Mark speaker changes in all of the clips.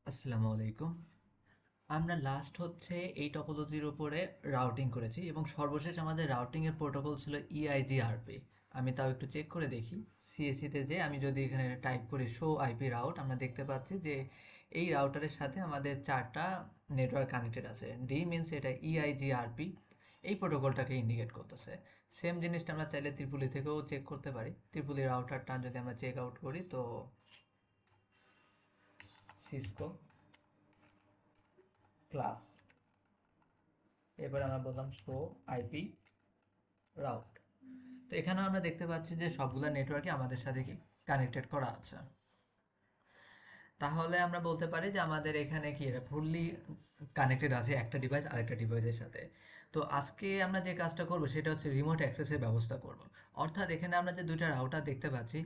Speaker 1: আসসালামু আলাইকুম। আমরা লাস্ট হচ্ছে এই টপোলজির উপরে রাউটিং করেছি এবং সর্বশেষ আমাদের রাউটিং এর প্রোটোকল ছিল EIGRP। আমি তাও একটু চেক করে দেখি। CSE তে যে আমি যদি এখানে টাইপ করি শো আইপি রাউট, আমরা দেখতে পাচ্ছি যে এই রাউটারের সাথে আমাদের 4টা নেটওয়ার্ক কানেক্টেড আছে। ডি মিনস এটা EIGRP এই প্রোটোকলটাকে ইন্ডিকেট করতেছে। সেম জিনিসটা আমরা চাইলে ত্রিপুলি থেকেও চেক করতে পারি। ত্রিপুলি রাউটারটা যদি আমরা চেক আউট করি তো সিসকো ক্লাস, এবার আমরা বললাম শো আইপি রাউট। তো এখানে আমরা দেখতে পাচ্ছি যে সবগুলা নেটওয়ার্কই আমাদের সাথে কি কানেক্টেড করা আছে। তাহলে আমরা বলতে পারি যে আমাদের এখানে কি এটা ফুললি কানেক্টেড আছে একটা ডিভাইস আরেকটা ডিভাইসের সাথে। তো আজকে আমরা যে কাজটা করব সেটা হচ্ছে রিমোট অ্যাক্সেসের ব্যবস্থা করব। অর্থাৎ এখানে আমরা যে দুইটা রাউটার দেখতে পাচ্ছি,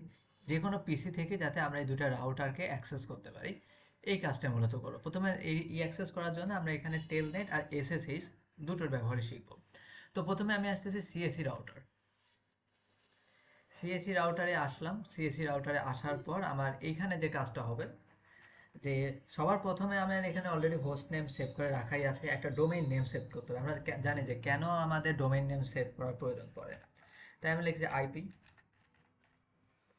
Speaker 1: যে কোনো পিসি থেকে যাতে আমরা এই দুইটা রাউটারকে অ্যাক্সেস করতে পারি, এই কাজটা মূলত করব। প্রথমে এই অ্যাক্সেস করার জন্য আমরা এখানে টেলনেট আর এসএসএইচ দুটোর ব্যবহারই শিখব। তো প্রথমে আমি আসতেছি সিএসই রাউটার। সিএসই রাউটারে আসলাম। সিএসই রাউটারে আসার পর আমার এইখানে যে কাজটা হবে যে সবার প্রথমে আমার এখানে অলরেডি হোস্ট নেম সেভ করে রাখাই আছে, একটা ডোমেইন নেম সেভ করতে হবে। আমরা জানি যে কেন আমাদের ডোমেইন নেম সেভ করার প্রয়োজন পড়ে। তাই আমি লিখছি আইপি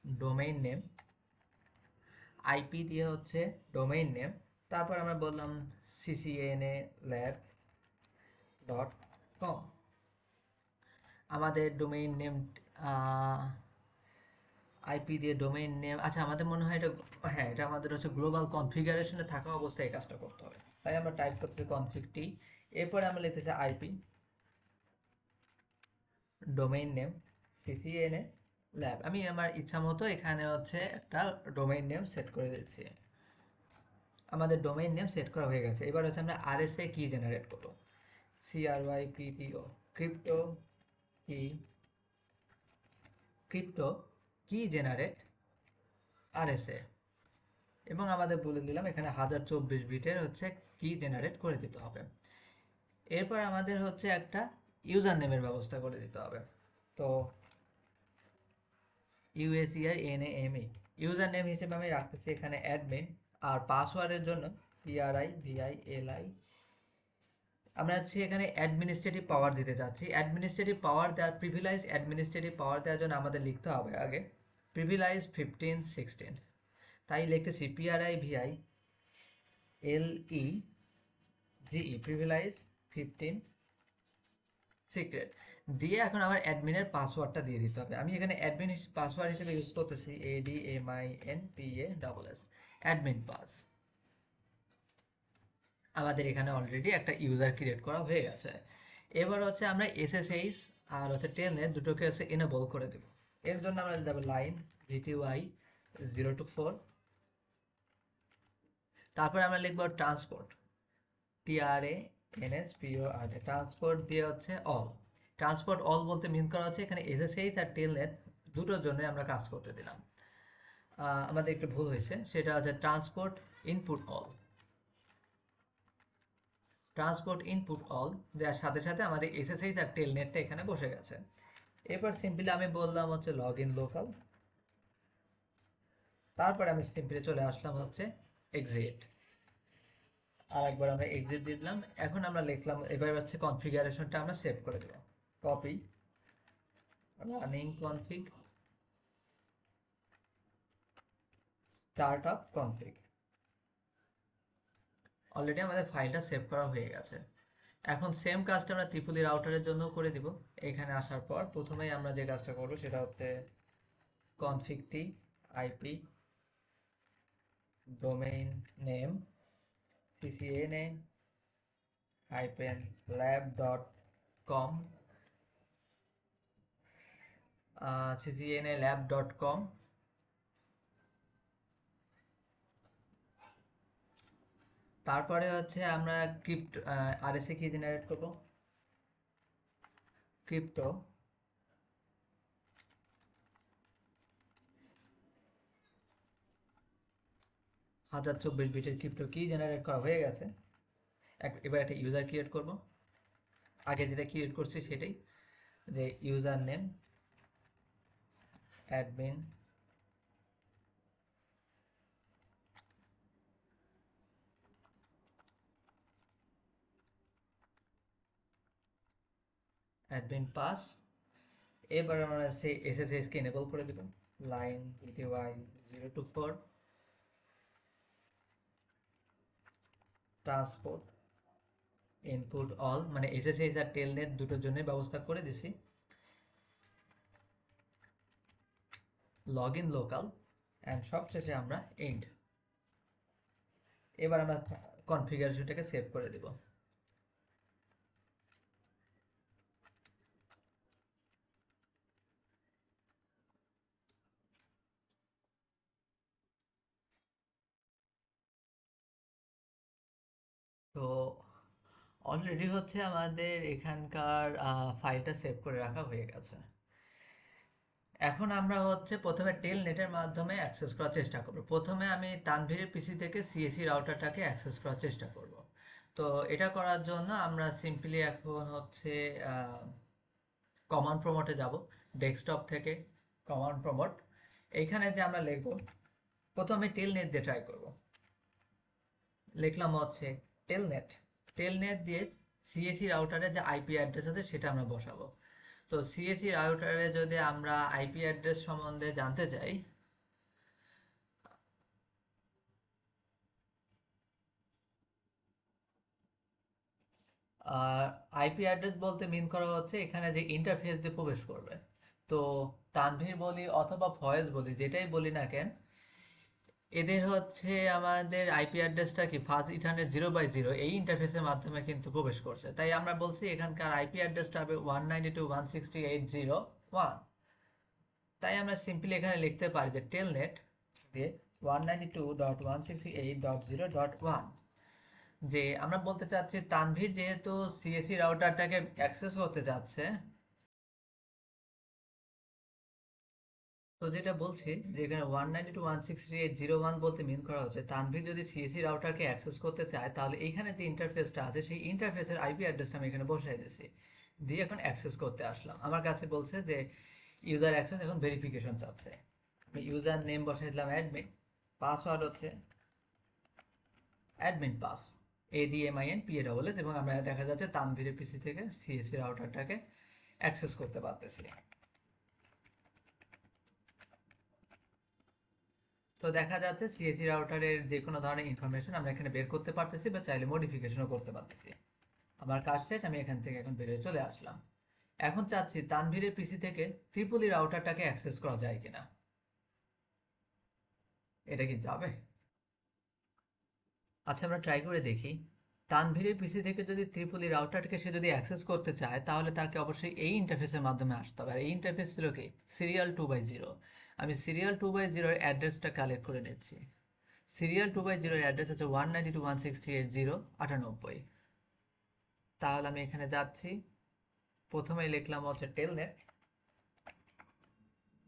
Speaker 1: ডোমেইন নেম, আইপি দিয়ে হচ্ছে ডোমেইন নেম। তারপর আমরা বললাম CCNA lab ডট কম। আমাদের ডোমেইন নেম আইপি দিয়ে ডোমেইন নেম, আচ্ছা আমাদের মনে হয় এটা, হ্যাঁ এটা আমাদের হচ্ছে গ্লোবাল কনফিগারেশনে থাকা অবস্থায় এই কাজটা করতে হবে। তাই আমরা টাইপ করতেছি কনফিগটি, এরপরে আমরা লিখতেছি IP domain name CCNA lab. আমি আমার ইচ্ছা মতো এখানে হচ্ছে একটা ডোমেইন নেম সেট করে দিচ্ছি। আমাদের ডোমেইন নেম সেট করা হয়ে গেছে। এবার হচ্ছে আমরা RSA কি জেনারেট করব। CRYPTO ক্রিপ্টো কি, ক্রিপ্টো কি জেনারেট RSA, এবং আমাদের বলে দিলাম এখানে 1024 বিটের হচ্ছে কি জেনারেট করে দিতে হবে। এরপর আমাদের হচ্ছে একটা ইউজার নেমের ব্যবস্থা করে দিতে হবে। তো USERNAME ইউজার নেম হিসেবে আমি রাখতেছি এখানে অ্যাডমিন, আর পাসওয়ার্ডের জন্য PRIVILI আমরা হচ্ছে এখানে অ্যাডমিনিস্ট্রেটিভ পাওয়ার দিতে চাচ্ছি। অ্যাডমিনিস্ট্রেটিভ পাওয়ার দেওয়ার, প্রিভিলাইজ অ্যাডমিনিস্ট্রেটিভ পাওয়ার দেওয়ার জন্য আমাদের লিখতে হবে আগে প্রিভিলাইজ 1516। তাই লিখতেছি PRIVILEGE প্রিভিলাইজ 15 সিক্রেট দিয়ে এখন আমার অ্যাডমিনের পাসওয়ার্ডটা দিয়ে দিতে হবে। আমি এখানে অ্যাডমিন পাসওয়ার্ড হিসেবে ইউজ করতেছি ADMINPAS অ্যাডমিন পাস। আমাদের এখানে অলরেডি একটা ইউজার ক্রিয়েট করা হয়ে গেছে। এবার হচ্ছে আমরা SSH আর হচ্ছে টেলনেট দুটোকে হচ্ছে এনেবল করে দেব। এর জন্য আমরা যাবো লাইন VTY 0 to 4, তারপরে আমরা লিখবো ট্রান্সপোর্ট TRANSPORT ট্রান্সপোর্ট দিয়ে হচ্ছে অল। ট্রান্সপোর্ট অল বলতে মিন করা হচ্ছে এখানে SSH আর টেলনেট দুটোর জন্য আমরা কাজ করতে দিলাম। আমাদের একটু ভুল হয়েছে, সেটা হচ্ছে transport input all. Transport input all দেওয়ার সাথে সাথে আমাদের SSH আর টেলনেটটা এখানে বসে গেছে। এরপর সিম্পলি আমি বললাম হচ্ছে লগ ইন লোকাল, তারপরে আমি সিম্পলি চলে আসলাম হচ্ছে এক্সিট, আর একবার আমরা এক্সিট দিলাম। এখন আমরা লিখলাম, এবার হচ্ছে কনফিগারেশনটা আমরা সেভ করে দেব। Copy running config startup config, already আমাদের ফাইলটা সেভ করা হয়ে গেছে। এখন সেম কাজটা আমরা ত্রিপুলি রাউটারের জন্য করে দিব। এখানে আসার পর প্রথমেই আমরা যে কাজটা করব সেটা হচ্ছে কনফিগটি IP domain name CCNA lab.com CCNA lab.com। তারপরে হচ্ছে আমরা RSA কি জেনারেট করব, ক্রিপ্টো 1024 বিটের ক্রিপ্টো কি জেনারেট করা হয়ে গেছে। এবার একটা ইউজার ক্রিয়েট করব, আগে যেটা ক্রিয়েট করছি সেটাই, যে user name admin admin pass. এবার আমরা সেই এসএসএস কে এনেবল করে দেব। Line ETY 0 to 4 transport input all, মানে এসএসএস আর টেলনেট দুটোর জন্য ব্যবস্থা করে দিছি। লগ ইন লোকাল অ্যান্ড সবশেষে আমরা এন্ড। এবার আমরা কনফিগারেশনটাকে সেভ করে দেব। তো অলরেডি হচ্ছে আমাদের এখানকার ফাইলটা সেভ করে রাখা হয়ে গেছে। এখন আমরা হচ্ছে প্রথমে টেলনেটের মাধ্যমে অ্যাক্সেস করার চেষ্টা করব। প্রথমে আমি তানভীরের পিসি থেকে সিএসি রাউটারটাকে অ্যাক্সেস করার চেষ্টা করব। তো এটা করার জন্য আমরা সিম্পলি এখন হচ্ছে কমান্ড প্রমোটে যাব। ডেস্কটপ থেকে কমান্ড প্রমোট, এইখানে যে আমরা লিখব, প্রথমে টেলনেট দিয়ে ট্রাই করব। লিখলাম হচ্ছে টেলনেট। টেলনেট দিয়ে সিএসি রাউটারের যে আইপি অ্যাড্রেস আছে সেটা আমরা বসাবো। তো সিএসি রাউটারে যদি আমরা আইপি অ্যাড্রেস সম্বন্ধে জানতে চাই, আইপি অ্যাড্রেস বলতে মিন করা হচ্ছে এখানে যে ইন্টারফেস দিয়ে প্রবেশ করবে। তো তানভীর বলি অথবা ভয়েস বলি, যেটাই বলি না কেন, এদের হচ্ছে আমাদের আইপি অ্যাড্রেসটা কি ফার্স্ট ইথারনেট 0/0 এই ইন্টারফেসের মাধ্যমে কিন্তু প্রবেশ করছে। তাই আমরা বলছি এখানকার আইপি অ্যাড্রেসটা হবে 192.168.0.1। তাই আমরা সিম্পলি এখানে লিখতে পারি যে টেলনেট দিয়ে 192.168.0.1। যে আমরা বলতে চাচ্ছি তানভীর যেহেতু সিএসি রাউটারটাকে অ্যাক্সেস করতে চাচ্ছে, তো যেটা বলছি যে এখানে 192.168.0.1 বলতে মিন করা হচ্ছে তানভীর যদি সিএসি রাউটারকে অ্যাক্সেস করতে চায় তাহলে এইখানে যে ইন্টারফেসটা আছে সেই ইন্টারফেসের আইপি অ্যাড্রেসটা আমি এখানে বসাই দিয়েছি, দিয়ে এখন অ্যাক্সেস করতে আসলাম। আমার কাছে বলছে যে ইউজার অ্যাক্সেস, এখন ভেরিফিকেশন চাচ্ছে। আমি ইউজার নেম বসাই দিলাম অ্যাডমিন, পাসওয়ার্ড হচ্ছে অ্যাডমিন পাস, ADMINPASS, এবং আমরা দেখা যাচ্ছে তানভীরের পিসি থেকে সিএসি রাউটারটাকে অ্যাক্সেস করতে পারতেছি। তো দেখা যাচ্ছে সিএসি রাউটারের যে কোনো ধরনের ইনফরমেশন আমরা এখানে বের করতে পারতেছি বা চাইলে মডিফিকেশনও করতে পারতেছি। আমার কাজ শেষ, আমি এখান থেকে এখন বেরিয়ে চলে আসলাম। এখন চাচ্ছি তানভীরের পিসি থেকে ত্রিপলি রাউটারটাকে অ্যাক্সেস করা যায় কিনা। এটা কি যাবে? আচ্ছা, আমরা ট্রাই করে দেখি। তানভীরের পিসি থেকে যদি ত্রিপলি রাউটারকে সে যদি অ্যাক্সেস করতে চায় তাহলে তাকে অবশ্যই এই ইন্টারফেসের মাধ্যমে আসতে হবে। আর এই ইন্টারফেস ছিল কি, সিরিয়াল 2/0। আমি সিরিয়াল 2/0 অ্যাড্রেসটা কালেক্ট করে নিচ্ছি। সিরিয়াল 2/0 অ্যাড্রেস হচ্ছে 192.168.0.98। তাহলে আমি এখানে যাচ্ছি, প্রথমেই লিখলাম হচ্ছে টেলনেট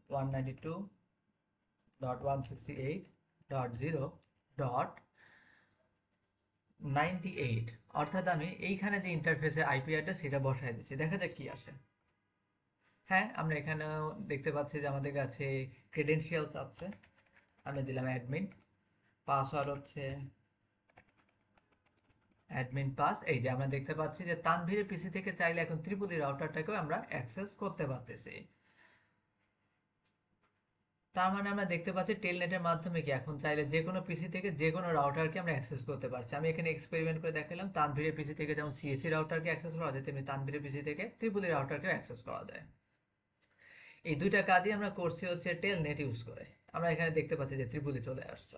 Speaker 1: 192.168.0.98, অর্থাৎ আমি এইখানে যে ইন্টারফেসে আইপি অ্যাড্রেস সেটা বসাই দিচ্ছি। দেখা যাক কি আসে। হ্যাঁ, আমরা এখানেও দেখতে পাচ্ছি যে আমাদের কাছে ক্রেডেনশিয়ালস আছে। আমি দিলাম অ্যাডমিন, পাসওয়ার্ড হচ্ছে অ্যাডমিন পাস। এই যে আমরা দেখতে পাচ্ছি যে তানভীরের পিসি থেকে চাইলে এখন ত্রিপলি রাউটারটাকেও আমরা অ্যাক্সেস করতে পারতেছি। তার মানে আমরা দেখতে পাচ্ছি টেলনেটের মাধ্যমে কি এখন চাইলে যে কোনো পিসি থেকে যে কোনো রাউটারকে আমরা অ্যাক্সেস করতে পারছি। আমি এখানে এক্সপেরিমেন্ট করে দেখালাম তানভীরের পিসি থেকে যেমন সিএসি রাউটারকে অ্যাক্সেস করা যায় তেমনি তানভীরের পিসি থেকে ত্রিপলি রাউটারকে অ্যাক্সেস করা যায়। এই দুইটা কাজই আমরা করছি হচ্ছে টেলনেট ইউজ করে। আমরা এখানে দেখতে পাচ্ছি যে ত্রিপলি চলে আসছে।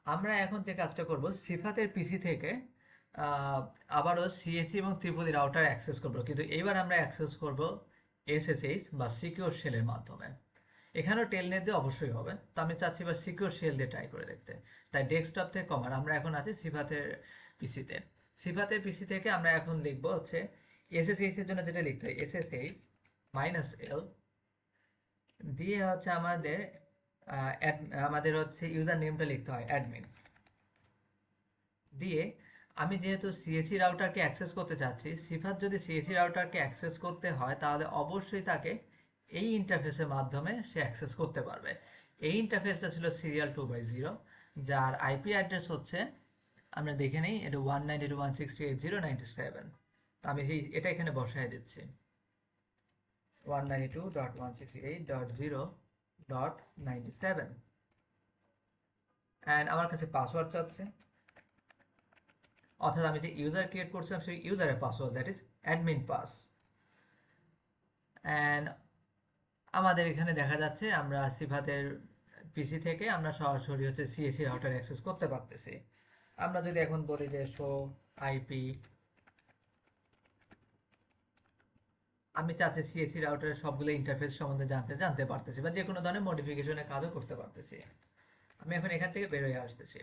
Speaker 1: আমরা এখন যে কাজটা করব, সিফাতের পিসি থেকে আবারও সিএসি এবং ত্রিপলি রাউটার অ্যাক্সেস করব, কিন্তু এইবার আমরা অ্যাক্সেস করব এসএসএইচ বা সিকিউর শেলের মাধ্যমে। এখানেও টেলনেট দিয়ে অবশ্যই হবে, তো আমি চাচ্ছি বা সিকিউর শেল দিয়ে ট্রাই করে দেখতে। তাই ডেস্কটপ থেকে কমান্ড, আমরা এখন আছি সিফাতের পিসিতে। সিফাতের পিসি থেকে আমরা এখন লিখব হচ্ছে এসএসএইচ এর জন্য যেটা লিখতে হয় SSH -L দিয়ে হচ্ছে আমাদের হচ্ছে ইউজার নেমটা লিখতে হয় অ্যাডমিন দিয়ে। আমি যেহেতু সিএসি রাউটারকে অ্যাক্সেস করতে চাচ্ছি, সিফাত যদি সিএসি রাউটারকে অ্যাক্সেস করতে হয় তাহলে অবশ্যই তাকে এই ইন্টারফেসের মাধ্যমে সে অ্যাক্সেস করতে পারবে। এই ইন্টারফেসটা ছিল সিরিয়াল 2/0, যার আইপি অ্যাড্রেস হচ্ছে, আমরা দেখে নেই, এটা 192.168.0.97। আমি এটা এখানে বসায় দিচ্ছি 192.168.0.97 অ্যান্ড আমার কাছে পাসওয়ার্ড চাচ্ছে, অর্থাৎ আমি যে ইউজার ক্রিয়েট করছিলাম সেই ইউজারের password, that is admin pass. And আমাদের এখানে দেখা যাচ্ছে আমরা সিফাতের পিসি থেকে আমরা সরাসরি হচ্ছে সিএসি রাউটার অ্যাক্সেস করতে পারতেছি। আমরা যদি এখন বলি যে শো আইপি, আমি চাচ্ছি সিএসি রাউটারের সবগুলো ইন্টারফেস সম্বন্ধে জানতে পারতেছি, বা যে কোনো ধরনের মডিফিকেশনের কাজও করতে পারতেছি। আমি এখন এখান থেকে বের হয়ে আসতেছি।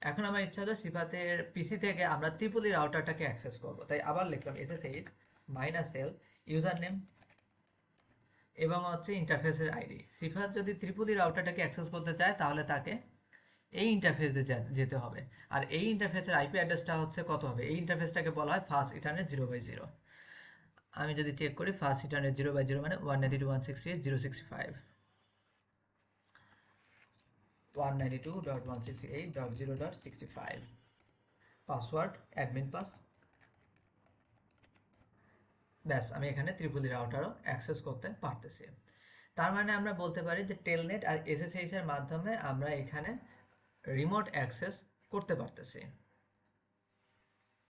Speaker 1: এখন আমার ইচ্ছা হলো সিফাতের পিসি থেকে আমরা ত্রিপলি রাউটারটাকে অ্যাক্সেস করব, তাই আবার লিখলাম -l ইউজার নেম এবং হচ্ছে ইন্টারফেসের আইডি। সিফাত যদি ত্রিপলি রাউটারটাকে অ্যাক্সেস করতে চায় তাহলে তাকে এই ইন্টারফেসে যেতে হবে, আর এই ইন্টারফেসের আইপি অ্যাড্রেসটা হচ্ছে কত হবে, এই ইন্টারফেসটাকে বলা হয় ফার্স্ট ইথারনেট 0/0। আমি যদি চেক করি ফার্স্ট ইথারনেট 0/0 মানে 192.168.065, 192.168.0.65, পাসওয়ার্ড অ্যাডমিন পাস। ব্যাস, আমি এখানে ত্রিপলি রাউটারও অ্যাক্সেস করতে পারতেছি। তার মানে আমরা বলতে পারি যে টেলনেট আর এসএসএইচ এর মাধ্যমে আমরা এখানে রিমোট অ্যাক্সেস করতে পারতেছি।